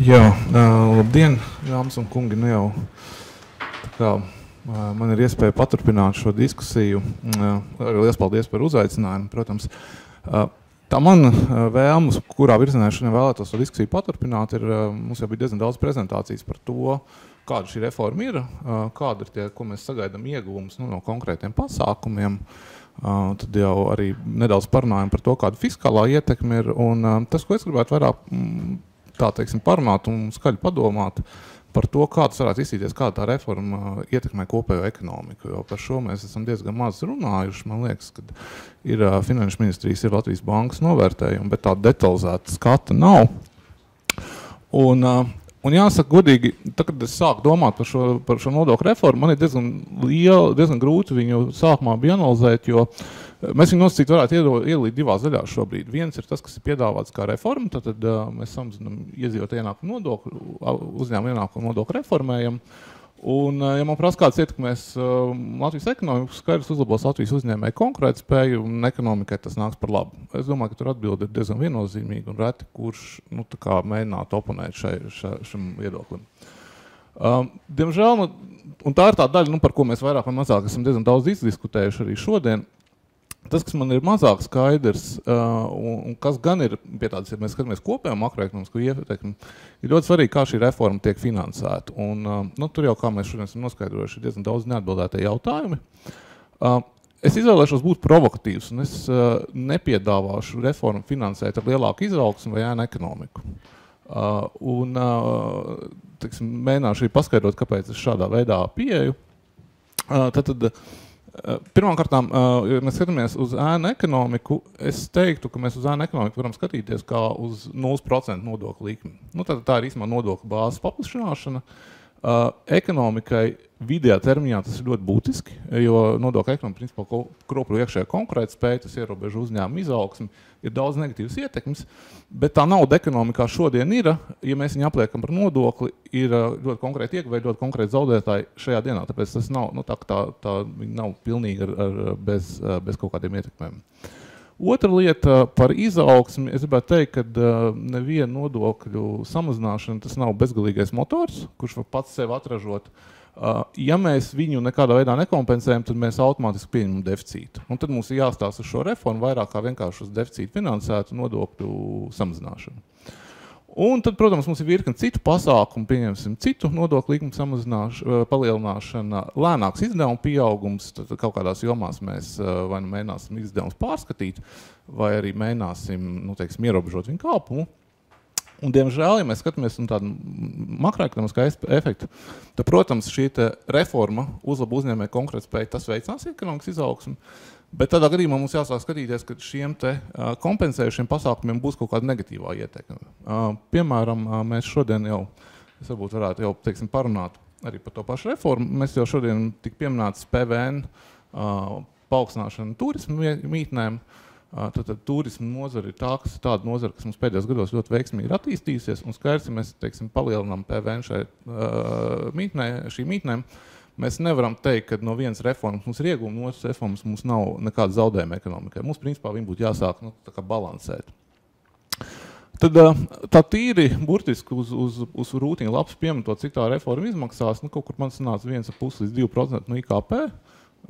Jā, labdien, dāmas un kungi, nu jau tā kā man ir iespēja paturpināt šo diskusiju. Liels paldies par uzaicinājumu, protams. Tā man vēlmes, kurā virzienā šodien vēlētos to diskusiju paturpināt, ir, mums jau bija diezgan daudz prezentācijas par to, kāda šī reforma ir, kāda ir tie, ko mēs sagaidām ieguvumus no konkrētiem pasākumiem. Tad jau arī nedaudz parunājam par to, kāda fiskālā ietekme ir. Un tas, ko es gribētu vairāk tā teiksim, parunāt un skaļi padomāt par to, kā tas varētu izsīties, kā tā reforma ietekmē kopējo ekonomiku. Jo par šo mēs esam diezgan maz runājuši. Man liekas, ka ir Finanšu ministrijas, ir Latvijas bankas novērtējumi, bet tā detalizēta skata nav. Un jāsaka godīgi, tad, kad es sāku domāt par šo nodokļu reformu, man ir diezgan grūti viņu sākumā bija analizēt, jo mēs viņu nosacīt varētu iedalīt divās daļās šobrīd. Viens ir tas, kas ir piedāvāts kā reforma, tad mēs samazinām iedzīvotāju ienākumu nodokli, uzņēmumu ienākumu nodokli reformējam. Un, ja man prasa, kāds ietekmēs Latvijas ekonomiku, skaidrs uzlabos Latvijas uzņēmēju konkurētspēju un ekonomikai tas nāks par labu. Es domāju, ka tur atbilde ir diezgan viennozīmīga un reti, kurš tā kā mēģinātu oponēt šim viedoklim. Diemžēl, un tā ir tā daļa, par ko mēs vairāk vai mazāk esam diezgan daudz izdiskutējuši arī šodien, tas, kas man ir mazāk skaidrs, un kas gan ir pie tādas, ja mēs skatāmies kopējo makroekonomisko ietekmi, ir ļoti svarīgi, kā šī reforma tiek finansēta. Un tur jau, kā mēs šodien esam noskaidrojuši, ir diezgan daudz neatbildētie jautājumi. Es izvēlēšos būt provokatīvs, un es nepiedāvāšu reformu finansēt ar lielāku izaugsmu vai ēnu ekonomiku. Mēģināšu arī paskaidrot, kāpēc es šādā veidā pieeju. Pirmkārtām, ja mēs skatāmies uz ēnu ekonomiku, es teiktu, ka mēs uz ēnu ekonomiku varam skatīties kā uz 0% nodokļu likmi. Tā ir īstenībā nodokļu bāzes paplašināšana. Ekonomikai vidējā termiņā tas ir ļoti būtiski, jo nodokļu ekonomika principā kropļo iekšējā konkurētspēja, tas ierobežo uzņēmumu izaugsmi, ir daudz negatīvas ietekmes, bet tā nauda ekonomikā šodien ir, ja mēs viņu apliekam par nodokli, ir ļoti konkrēti ieguvēji, ļoti konkrēti zaudētāji šajā dienā, tāpēc tas nav, tā viņi nav pilnīgi bez kaut kādiem ietekmēm. Otra lieta par izaugsmi, es gribētu teikt, ka neviena nodokļu samazināšana tas nav bezgalīgais motors, kurš var pats sev atražot. Ja mēs viņu nekādā veidā nekompensējam, tad mēs automātiski pieņemam deficītu. Un tad mums ir jāstāsta uz šo reformu vairāk kā vienkārši uz deficītu finansētu nodokļu samazināšanu. Un tad, protams, mums ir virkni citu pasākumu, pieņemsim citu nodokļu likumu palielināšana, lēnāks izdevumu pieaugums, tad kaut kādās jomās mēs vai mēģināsim izdevumus pārskatīt, vai arī mēģināsim, ierobežot viņu kāpumu. Un, diemžēl, ja mēs skatāmies tādu makroekonomiskā efektu, tad, protams, šī reforma uzlabo uzņēmēju konkurētspēju, tas veicinās ekonomikas izaugsmi, bet tādā gadījumā mums jāsāk skatīties, ka šiem kompensējušiem pasākumiem būs kaut kāda negatīvā ietekme. Piemēram, mēs šodien jau, es varbūt varētu jau, parunāt arī par to pašu reformu. Mēs jau šodien tik pieminētas PVN paaugstināšana turismu mītnēm. Tad turismu nozara ir tāda nozara, kas mums pēdējos gados ļoti veiksmīgi ir attīstījusies, un skaidrs, ja mēs, palielinām PVN šī mītnēm, mēs nevaram teikt, ka no vienas reformas mums ir ieguvumi, no otras reformas mums nav nekāda zaudējuma ekonomikai. Mums, principā, viņi būtu jāsāk balansēt. Tad tā tīri burtiski uz rūtiņa lapas piemetot, cik tā reforma izmaksās, kaut kur man sanāca 1,5 līdz 2% no IKP.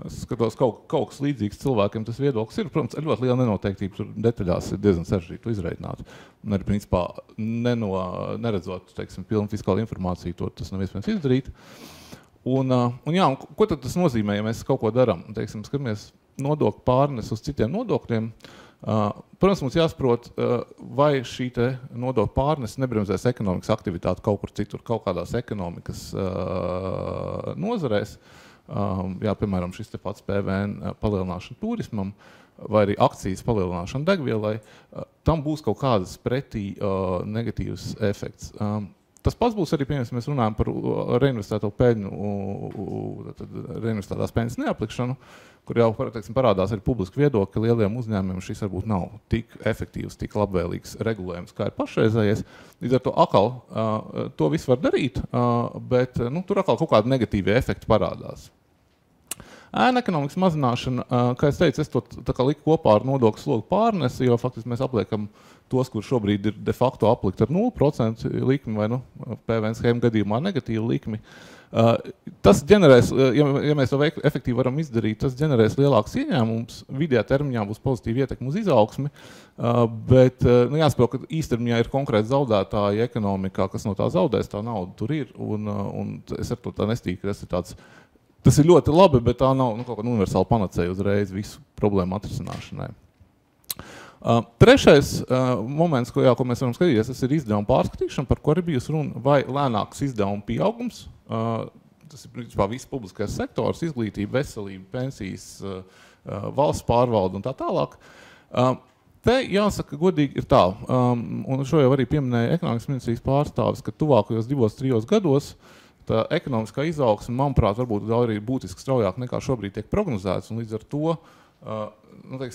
Es skatos, kaut kas līdzīgs cilvēkiem tas viedoklis ir. Protams, ar ļoti liela nenoteiktība, tur detaļās ir diezgan sarežģīti izreikināt. Un arī, principā, neredzot, pilnu fiskālu informāciju, tas nav iespējams izdarīt. Un ko tad tas nozīmē, ja mēs kaut ko darām? Skatāmies nodokļu pārnes uz citiem nodokļiem. Protams, mums jāsaprot, vai šī nodokļu pārnes nebremzēs ekonomikas aktivitāti kaut kur citur, kaut kādās ekonomikas nozarēs. Piemēram, šis pats PVN palielināšana turismam vai arī akcijas palielināšana degvielai, tam būs kaut kādas pretī negatīvas efekts. Tas pats būs arī, piemēram, mēs runājam par reinvestēto peļņu, reinvestētās peļņas neaplikšanu, kur jau parādās arī publiski viedokļi, ka lieliem uzņēmumiem šis varbūt nav tik efektīvs, tik labvēlīgs regulējums, kā ir pašreizējais. Līdz ar to atkal to visu var darīt, bet tur atkal kaut kādi negatīvi efekti parādās. Ēna ekonomikas mazināšana, kā es teicu, es to tā kā liku kopā ar nodokļu slogu pārnesi, jo faktiski mēs apliekam tos, kur šobrīd ir de facto aplikt ar 0% likmi vai PVN schēmu gadījumā negatīvu likmi. Tas ģenerēs, ja mēs to efektīvi varam izdarīt, tas ģenerēs lielāks ieņēmums, vidējā termiņā būs pozitīva ietekme uz izaugsmi, bet jāsaprot, ka īstermiņā ir konkrēti zaudētāji ekonomikā, kas no tā zaudēs, tā nauda tur ir, un es ar to tā nestīju, ka tas ir ļoti labi, bet tā nav kaut kāda universāla panacēja uzreiz visu problēmu atrisināšanai. Trešais moments, ko mēs varam skatīties, tas ir izdevuma pārskatīšana, par ko arī bijusi runa, vai lēnāks izdevuma pieaugums. Tas ir principā viss publiskais sektors, izglītība, veselība, pensijas, valsts pārvalde un tā tālāk. Te jāsaka godīgi ir tā, un šo jau arī pieminēja ekonomikas ministrijas pārstāvis, ka tuvākajos 2-3 gados tā ekonomiskā izaugsme, manuprāt, varbūt arī būtiski straujāk nekā šobrīd tiek prognozēts, un līdz ar to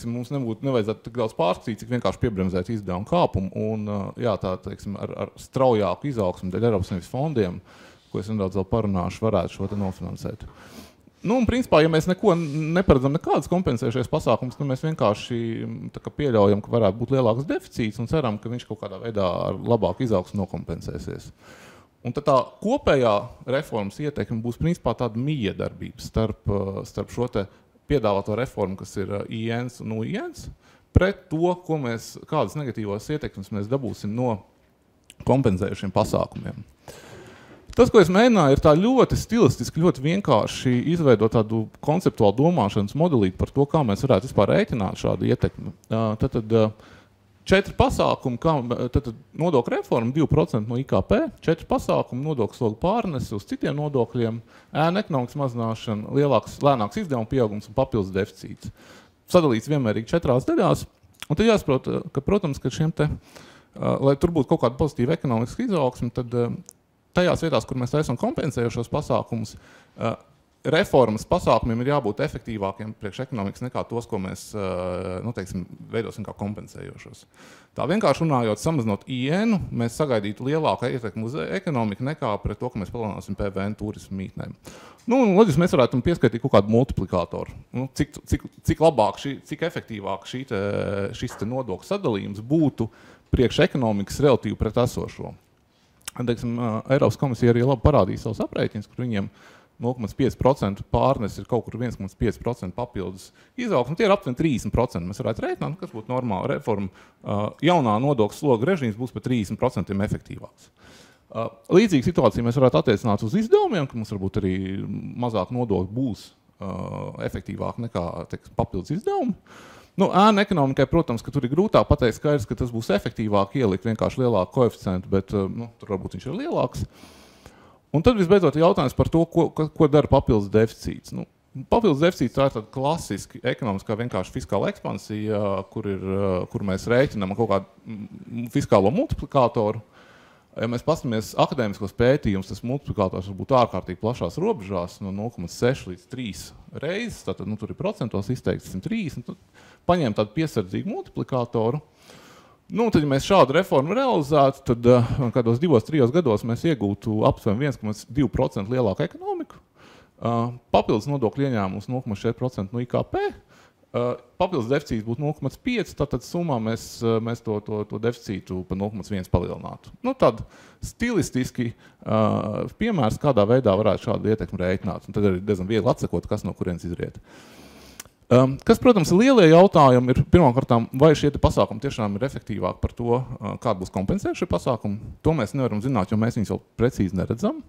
mums nevajadzētu tik daudz pārskatīt, cik vienkārši piebremzēt izdevumu kāpumu, un ar straujāku izaugsmu dēļ Eiropas Savienības fondiem, ko es nedaudz vēl parunāšu, varētu šo te nofinansēt. Un principā, ja mēs neko neparedzam nekādas kompensējušies pasākums, tad mēs vienkārši pieļaujam, ka varētu būt lielāks deficīts un ceram, ka viņš kaut kādā veidā ar labāku izaugsmu nokompensēsies. Un tad tā kopējā reformas ieteikuma būs principā tāda miedarbība starp šo te piedāvāto reformu, kas ir IENS un UIENS, pret to, kādas negatīvās ietekmes mēs dabūsim no kompensējušiem pasākumiem. Tas, ko es mēģināju, ir tā ļoti stilistiski, ļoti vienkārši izveidot tādu konceptuālu domāšanas modelīti par to, kā mēs varētu vispār rēķināt šādu ietekmi. Tad 4 pasākumi, nodokļu reforma 2% no IKP, 4 pasākumi, nodokļu slogu pārnesi uz citiem nodokļiem, ēna ekonomikas mazināšana, lēnāks izdevuma pieaugums un papildus deficīts. Sadalīts vienmērīgi 4 daļās. Un tad jāsaprot, ka, protams, ka lai tur būtu kaut kāda pozitīva ekonomiska izaugsme, tad tajās vietās, kur mēs taisam kompensējošos pasākumus, reformas pasākumiem ir jābūt efektīvākiem priekš ekonomikas nekā tos, ko mēs veidosim kā kompensējošos. Tā vienkārši runājot, samazinot IENu, mēs sagaidītu lielāku ietekmi uz ekonomiku nekā pret to, ka mēs palielināsim PVN turismu mītnēm. Loģiski mēs varētu pieskaitīt kaut kādu multiplikātoru. Cik labāk, cik efektīvāk šis nodokļu sadalījums būtu priekš ekonomikas relatīvi pret esošo. Eiropas komisija arī labi parādīja savus aprēķinus, kur viņiem 0,5% pārnes ir kaut kur 1,5% papildus izaugsme. Tie ir aptuveni 30%. Mēs varētu rēķināt, kas būtu normāla reforma. Jaunā nodokļu sloga režīms būs par 30% efektīvāks. Līdzīga situācija mēs varētu attiecināt uz izdevumiem, ka mums varbūt arī mazāk nodokļu būs efektīvāk nekā papildus izdevumi. Ēna ekonomikai, protams, ka tur ir grūtāk pateikt skaidrs, ka tas būs efektīvāk ielikt vienkārši lielāku koeficientu, bet tur varbūt viņš ir lielāks. Un tad visbeidzot jautājums par to, ko dara papildus deficīts. Papildus deficīts tā ir tāda klasiski ekonomiskā vienkārši fiskāla ekspansija, kur mēs rēķinām kaut kādu fiskālo multiplikātoru. Ja mēs paskatāmies akadēmiskos pētījumus, tas multiplikātors var būt ārkārtīgi plašās robežās, no 0,6 līdz 3 reizes, tātad tur ir procentos izteikts 130, paņēma tādu piesardzīgu multiplikātoru. Tad, ja mēs šādu reformu realizētu, tad kādos 2-3 gados mēs iegūtu aptuveni 1,2% lielāku ekonomiku, papildus nodokļu ieņēmums 0,4% no IKP, papildus deficīts būtu 0,5, tātad summā mēs to deficītu pa 0,1 palielinātu. Tad stilistiski piemērs, kādā veidā varētu šādu ietekmi rēķināt, un tad arī diezgan viegli atsakot, kas no kurienes izriet. Kas, protams, lielie jautājumi ir pirmkārtām, vai šie pasākumi tiešām ir efektīvāki par to, kāda būs kompensējušie pasākumi. To mēs nevaram zināt, jo mēs viņus jau precīzi neredzam.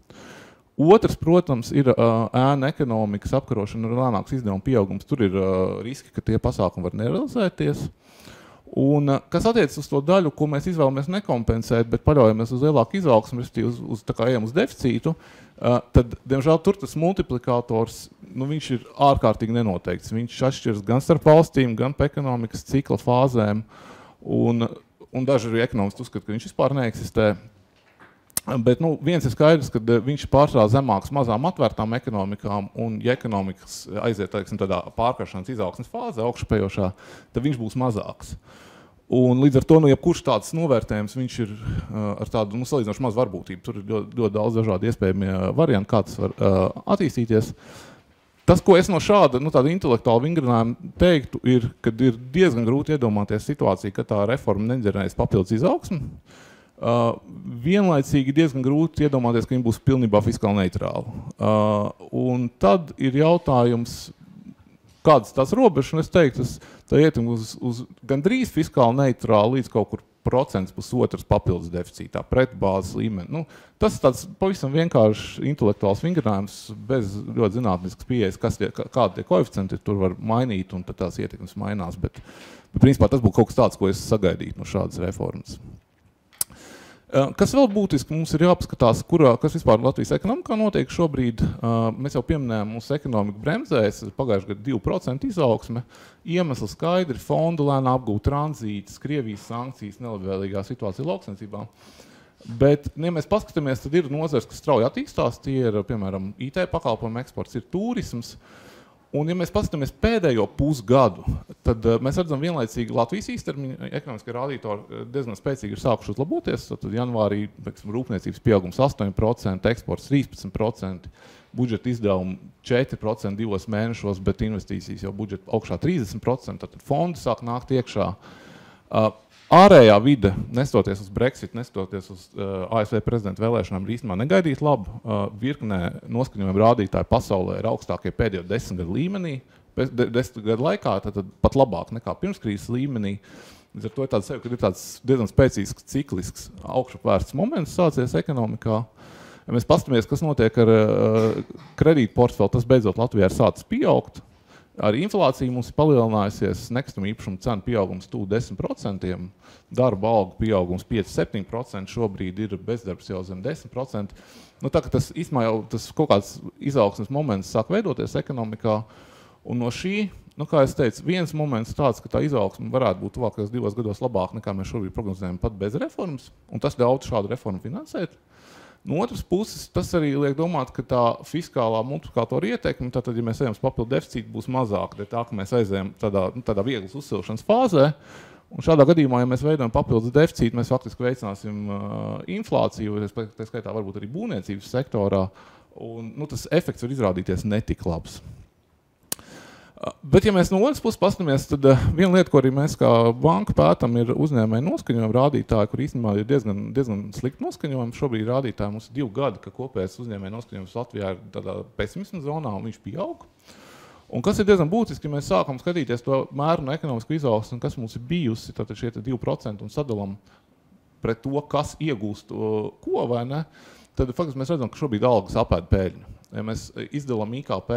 Otrs, protams, ir ēna ekonomikas apkarošana ar lēnāks izdevuma pieaugums. Tur ir riski, ka tie pasākumi var nerealizēties. Un, kas attiecas uz to daļu, ko mēs izvēlamies nekompensēt, bet paļaujamies uz lielāku izaugsmu, ejam uz deficītu, tad, diemžēl, tur tas multiplikators, viņš ir ārkārtīgi nenoteikts. Viņš atšķiras gan starp valstīm, gan pa ekonomikas cikla fāzēm, un daži arī ekonomisti uzskata, ka viņš vispār neeksistē. Bet viens ir skaidrs, ka viņš pārsvarā zemāks mazām atvērtām ekonomikām, un ja ekonomikas aiziet tādā pārkaršanas izaugsmes fāzē, augšupejošā, tad viņš būs mazāks. Un līdz ar to, jebkurš tāds novērtējums, viņš ir ar tādu salīdzinoši mazu varbūtību. Tur ir ļoti daudz dažādi iespējamie varianti, kā tas var attīstīties. Tas, ko es no šāda tāda intelektuāla vingrinājuma teiktu, kad ir diezgan grūti iedomāties situāciju, ka tā reforma neģenerēs papildus izaugsmi. Vienlaicīgi diezgan grūti iedomāties, ka viņi būs pilnībā fiskāli neitrāli. Un tad ir jautājums, kādas tās robežas, un es teiktu, tā ietim uz gandrīz fiskāli neitrāli līdz kaut kur 1%, papildus deficītā, pret bāzes līmeni. Tas ir tāds pavisam vienkārši intelektuāls vingrinājums, bez ļoti zinātniskas pieejas, kādi tie koeficienti tur var mainīt, un tad tās ietekmes mainās. Bet principā tas būtu kaut kas tāds, ko es sagaidītu no šādas reformas. Kas vēl būtiski, mums ir jāpaskatās, kas vispār Latvijas ekonomikā notiek šobrīd. Mēs jau pieminējām, mūsu ekonomika bremzēs, pagājušajā gadā 2% izaugsme. Iemesli skaidri, fondu lēnā apgūt tranzītas, Krievijas sankcijas, nelabvēlīgā situācija lauksaimniecībā. Bet, ja mēs paskatāmies, tad ir nozars, kas strauji attīstās, tie ir, piemēram, IT pakalpojumu eksports, ir turisms. Un, ja mēs paskatāmies pēdējo pusgadu, tad mēs redzam vienlaicīgi Latvijas īstermiņa ekonomiskie rādītāji diezgan spēcīgi ir sākuši uzlaboties. Tad janvārī rūpniecības pieaugums 8%, eksports 13%, budžeta izdevumi 4% 2 mēnešos, bet investīcijas jau budžeta augšā 30%, tad fondi sāk nākt iekšā. Ārējā vide, nestoties uz Brexit, nestoties uz ASV prezidenta vēlēšanām, ir īstenībā negaidīt labu. Virknē noskaņojuma rādītāji pasaulē ir augstākie pēdējo 10 gadu līmenī, 10 gadu laikā, tad pat labāk nekā pirmskrīzes līmenī. Līdz ar to ir tāds sevi, kad ir tāds diezgan spēcīgs, ciklisks, augšupvērsts moments sācies ekonomikā. Ja mēs paskatāmies, kas notiek ar kredītu portfeli, tas beidzot Latvijā ir sācis pieaugt. Ar inflāciju mums ir palielinājusies nekustamo īpašumu cenu pieaugums 10%, darba algu pieaugums 5–7%, šobrīd ir bezdarbs jau zem 10%. Tā, ka tas īstenībā jau tas kaut kāds izaugsmes moments sāk veidoties ekonomikā, un no šī, kā es teicu, viens moments tāds, ka tā izaugsme varētu būt tuvākajos 2 gados labāk, nekā mēs šobrīd prognozējam pat bez reformas, un tas ļautu šādu reformu finansēt. No otras puses, tas arī liek domāt, ka tā fiskālā multiplikātora ietekme, tātad, ja mēs ejam uz papildu deficītu, būs mazāka, tā, ka mēs aizējam tādā vieglas uzsilšanas fāzē, un šādā gadījumā, ja mēs veidojam papildus deficītu, mēs faktiski veicināsim inflāciju, tā skaitā varbūt arī būvniecības sektorā, un tas efekts var izrādīties netik labs. Bet, ja mēs no otras puses paskatāmies, tad viena lieta, ko arī mēs kā banka pētam, ir uzņēmēju noskaņojuma rādītāji, kur īstenībā ir diezgan slikti noskaņojumi. Šobrīd rādītāji mums ir 2 gadi, ka kopējais uzņēmēju noskaņojums Latvijā ir tādā pesimisma zonā, un viņš pieaug. Un kas ir diezgan būtiski, ja mēs sākam skatīties to mēru no ekonomisku izaugsmu, kas mums ir bijusi, tātad šie 2% un sadalam pret to, kas iegūst ko vai ne, tad faktiski mēs redzam, ka šobrīd algas apēd peļņu. Ja mēs izdalām IKP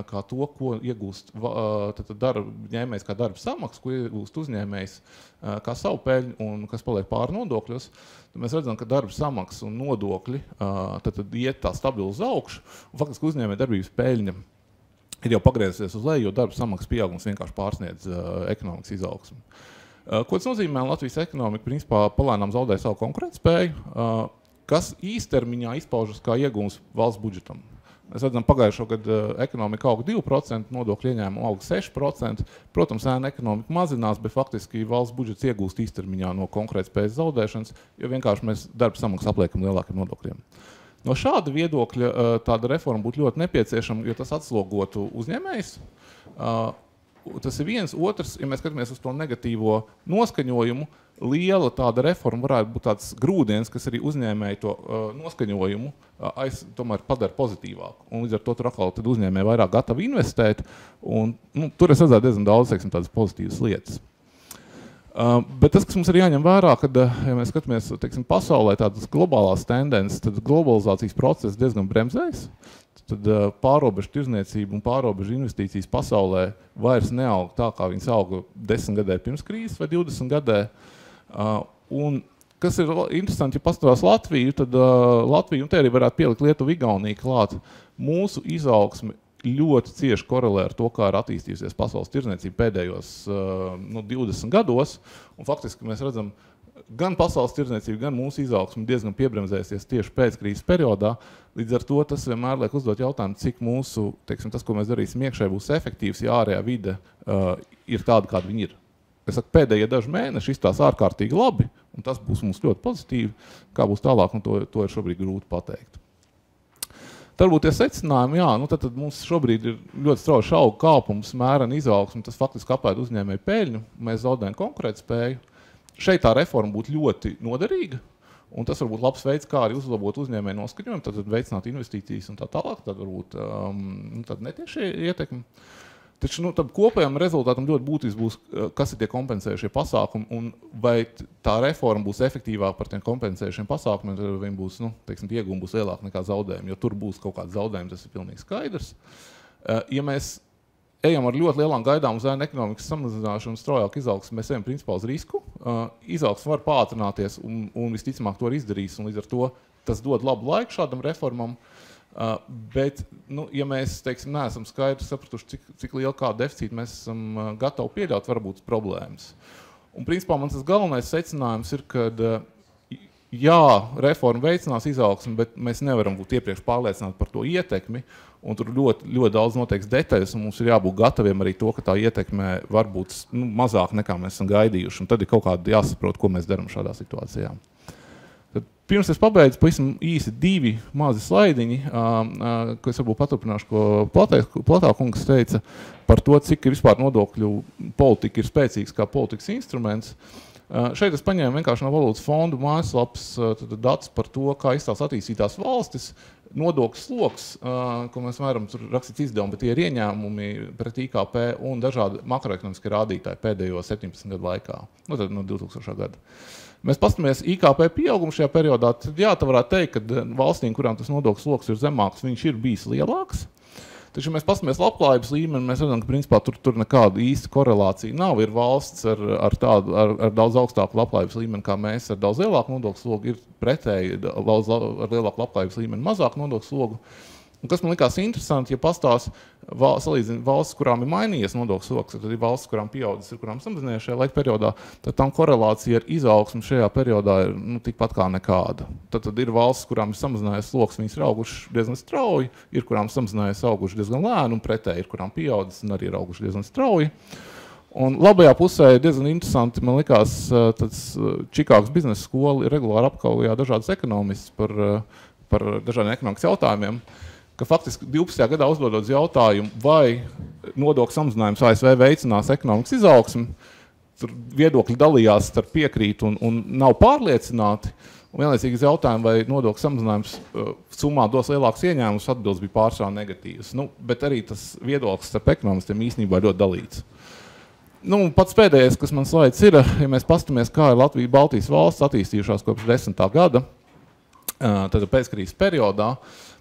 kā to, ko iegūst darba ņēmējs kā darba samaksa, ko iegūst uzņēmējs kā savu peļņu un kas paliek pāri nodokļos, tad mēs redzam, ka darba samaksa un nodokļi tad iet tā stabili uz augšu, un faktiski uzņēmēja darbības peļņa ir jau pagriezusies uz leju, jo darba samaksas pieaugums vienkārši pārsniedz ekonomikas izaugsmi. Ko tas nozīmē? Latvijas ekonomika principā palēnām zaudē savu konkurētspēju, kas īstermiņā izpaužas kā iegūms valsts budžetam. Mēs redzam, pagājušo gadu ekonomika auga 2%, nodokļu ieņēmumu auga 6%. Protams, ēna ekonomika mazinās, bet faktiski valsts budžets iegūst īstermiņā no konkurētspējas zaudēšanas, jo vienkārši mēs darba samaksu apliekam lielākiem nodokļiem. No šāda viedokļa tāda reforma būtu ļoti nepieciešama, jo tas atslogotu uzņēmējs. Tas ir viens. Otrs, ja mēs skatāmies uz to negatīvo noskaņojumu, liela tāda reforma varētu būt tāds grūdienis, kas arī uzņēmēja to noskaņojumu tomēr padara pozitīvāku. Un līdz ar to tur atkal uzņēmēji vairāk gatavi investēt, un tur es redzētu diezgan daudz, tādas pozitīvas lietas. Bet tas, kas mums ir jāņem vērā, kad, ja mēs skatāmies, pasaulē tādas globālās tendences, tad globalizācijas process diezgan bremzējas. Tad pārobežu tirzniecība un pārobežu investīcijas pasaulē vairs neaug tā, kā viņas auga 10 gadē pirms krīzes vai 20 gadē. Un kas ir interesanti, ja paskatās Latviju, tad Latviju, un te arī varētu pielikt Lietuvu, Igauniju klāt, mūsu izaugsme ļoti cieši korelē ar to, kā ir attīstījusies pasaules tirzniecība pēdējos 20 gados. Un faktiski mēs redzam, gan pasaules tirzniecība, gan mūsu izaugsme diezgan piebremzēsies tieši pēc krīzes periodā. Līdz ar to tas vienmēr liek uzdot jautājumu, cik mūsu, tas, ko mēs darīsim iekšēji, būs efektīvs, ja ārējā vide ir tāda, kāda viņa ir. Es saku, pēdējie daži mēneši izstās ārkārtīgi labi, un tas būs mums ļoti pozitīvi. Kā būs tālāk, un to ir šobrīd grūti pateikt. Tad būtu tie secinājumi, jā, nu tad mums šobrīd ir ļoti strauji auga kāpums, mērena izaugsme, tas faktiski apēd uzņēmēju peļņu, mēs zaudējam konkurētspēju. Šeit tā reforma būtu ļoti noderīga, un tas varbūt labs veids, kā arī uzlabot uzņēmēju noskaņojumu, tad veicināt investīcijas un tā tālāk, tad varbūt tad netiešie ietekmi. Taču tad kopējam rezultātam ļoti būtiski būs, kas ir tie kompensējušie pasākumi, un vai tā reforma būs efektīvāka par tiem kompensējušiem pasākumiem, tad viņi būs, iegūmi būs lielāki nekā zaudējumi, jo tur būs kaut kāds zaudējumi, tas ir pilnīgi skaidrs. Ja mēs ejam ar ļoti lielām gaidām uz ēnu ekonomikas samazināšanu un straujāku izaugsmu, mēs ejam principā uz risku. Izaugsme var pātrināties un visticamāk to izdarīs, un līdz ar to tas dod labu laiku šādam reformam. Bet, ja mēs, neesam skaidri sapratuši, cik liela kāda deficīta mēs esam gatavi pieļaut, var būt problēmas. Un principā man tas galvenais secinājums ir, ka jā, reforma veicinās izaugsmi, bet mēs nevaram būt iepriekš pārliecināti par to ietekmi, un tur ļoti daudz noteikts detaļas, un mums ir jābūt gataviem arī to, ka tā ietekme var būt mazāk nekā mēs esam gaidījuši, un tad ir kaut kādi jāsaprot, ko mēs darām šādā situācijā. Pirms es pabeidzu pavisam īsi 2 mazi slaidiņi, ko es varbūt paturpināšu, ko Platā kungs teica par to, cik vispār nodokļu politika ir spēcīgs kā politikas instruments. Šeit es paņēmu vienkārši no Valūtas fondu mājaslapas datus par to, kā izstās attīstītās valstis, nodokļu sloks, ko mēs varam tur rakstīt izdevumi, bet tie ir ieņēmumi pret IKP un dažādi makroekonomiskie rādītāji pēdējo 17 gadu laikā, tad no 2000. Gada. Mēs paskatāmies IKP pieaugumu šajā periodā, tad jā, tā varētu teikt, ka valstīm, kurām tas nodokļu sloks ir zemāks, viņš ir bijis lielāks. Taču, ja mēs paskatāmies labklājības līmeni, mēs redzam, ka principā tur nekāda īsta korelācija nav. Ir valsts ar daudz augstāku labklājības līmeni kā mēs, ar daudz lielāku nodokļu slogu, ir pretēji ar lielāku labklājības līmeni mazāku nodokļu slogu. Un kas man likās interesanti, ja pastāsta salīdzina valsts, kurām ir mainījies nodokļu sloks, tad ir valsts, kurām pieaudzis, ir kurām samazinājies šajā laika periodā, tad tam korelācija ar izaugsmu šajā periodā ir tikpat kā nekāda. Tad ir valsts, kurām ir samazinājies sloks, viņas ir auguši diezgan strauji, ir kurām samazinājies auguši diezgan lēni, un pretēji ir kurām pieaudzis un arī ir auguši diezgan strauji. Un labajā pusē ir diezgan interesanti, man likās, Čikāgas biznesa skola ir regulāri apkaujā dažādas ekonomistas par dažādiem ekonomikas jautājumiem, ka faktiski 12. gadā uzdodot jautājumu, vai nodokļu samazinājums ASV veicinās ekonomikas izaugsmi, tur viedokļi dalījās starp piekrīt un nav pārliecināti. Un vienlaicīgi jautājumu, vai nodokļu samazinājums summā dos lielākus ieņēmumus, atbildes bija pārsvarā negatīvas. Bet arī tas viedoklis starp ekonomistiem īstenībā ļoti dalīts. Pats pēdējais, kas man slaids ir, ja mēs paskatāmies, kā ir Latvija Baltijas valsts attīstījušās kopš 10. gada, tad pēckrīzes periodā,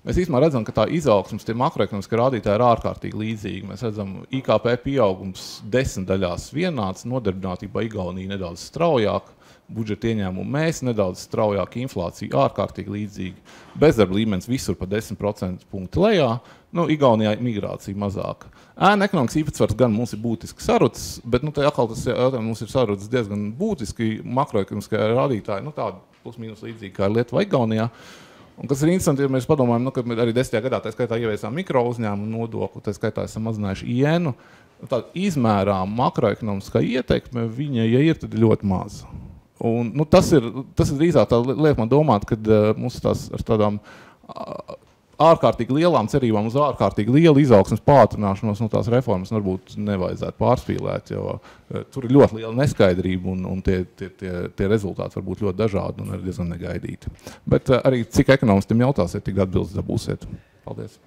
mēs īstenībā redzam, ka tā izaugsmes, tie makroekonomiskie rādītāji ir ārkārtīgi līdzīgi. Mēs redzam, IKP pieaugums 10 daļās vienāds, nodarbinātībā Igaunija nedaudz straujāk, budžeta ieņēmumu mēs nedaudz straujāk, inflācija ārkārtīgi līdzīga, bezdarba līmenis visur pa 10% punktu lejā, Igaunijā migrācija mazāka. Ēna ekonomikas īpatsvars gan mums ir būtiski sarucis, bet atkal tas jautājums mums ir sarucis diezgan būtiski makroekonomiskie rādītāji, tādi plus mīnus līdzīgi kā ir Lietuvā, Igaunijā. Un kas ir interesanti, ja mēs padomājam, ka arī 10. gadā tā skaitā ieviesām mikro uzņēmumu nodokli, tā skaitā esam mazinājuši ienu, tāda izmērām makroekonomiskā ietekme, viņa, ja ir, tad ir ļoti maza. Un, tas ir drīzāk tā liek man domāt, kad mums ar tādām ārkārtīgi lielām cerībām uz ārkārtīgi lielu izaugsmes pātrināšanos tās reformas varbūt nevajadzētu pārspīlēt, jo tur ir ļoti liela neskaidrība un tie rezultāti var būt ļoti dažādi un arī diezgan negaidīti. Bet arī cik ekonomistiem jautāsiet, tik atbildes dabūsiet. Paldies!